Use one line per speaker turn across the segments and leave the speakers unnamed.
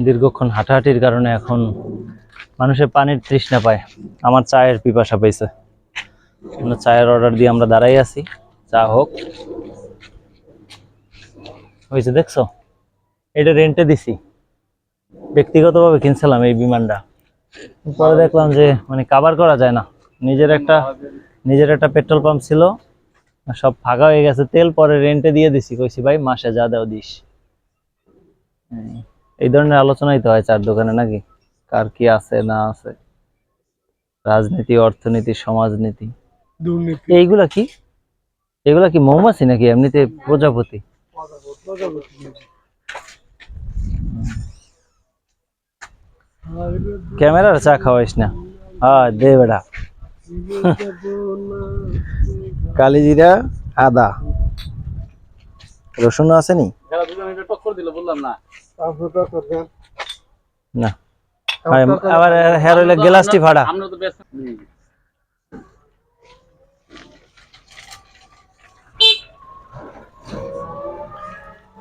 দীর্ঘক্ষণ হাঁটাহাঁটির কারণে এখন মানুষের পানির তৃষ্ণা পায়। আমার চায়ের পিপাসা পেয়েছে, চায়ের অর্ডার দিয়ে আমরা দাঁড়াই আছি। চা হোক। হয়েছে দেখছো, এটা রেন্টে দিছি, ব্যক্তিগতভাবে কিনছিলাম এই বিমানটা। পরে দেখলাম যে মানে কাভার করা যায় না। নিজের একটা পেট্রোল পাম্প ছিল, সব ফাঁকা হয়ে গেছে তেল। পরে রেন্টে দিয়ে দিছি, কইছি ভাই মাসে যা দাও দিস। এই ধরনের আলোচনাই তো হয় চার দোকানে, নাকি? কার কি আছে না আছে, রাজনীতি, অর্থনীতি, সমাজনীতি। এইগুলা কি, এগুলা কি মৌমাছি নাকি এমনিতে প্রজাপতি? ক্যামেরার চা খাওয়াইস না। হ্যাঁ দে বেটা। কালিজিরা, আদা, রসুন আছে নি? না আবার হেয়ার অয়েলের গ্লাসটি ভাড়া।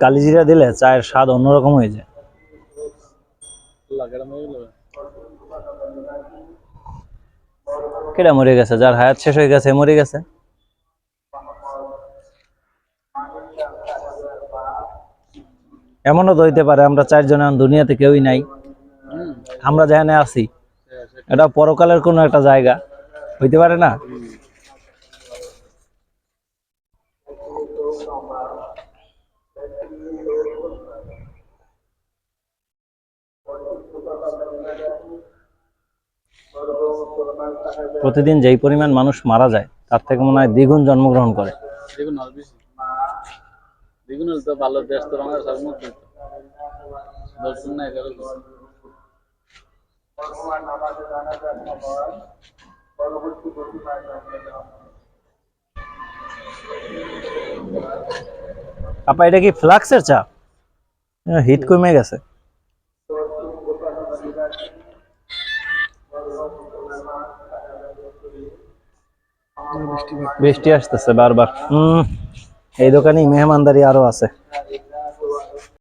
কালিজিরা দিলে চায়ের স্বাদ অন্যরকম হয়ে যায়। কেডা মরে গেছে? যার হায়াত শেষ হয়ে গেছে মরে গেছে। এমনও তো হইতে পারে আমরা চারজন এখন দুনিয়াতে কেউই নাই, আমরা যেখানে আছি এটা পরকালের কোনো একটা জায়গা, হইতে পারে না? প্রতিদিন যেই পরিমাণ মানুষ মারা যায় তার থেকে মনে হয় দ্বিগুণ জন্মগ্রহণ করে। ভালো দেশ তো আপা, এটা কি ফ্লাক্সের চা? হিট কমে গেছে। বৃষ্টি আসতেছে বারবার। এই দোকানে মেহমানদারি আরো আছে।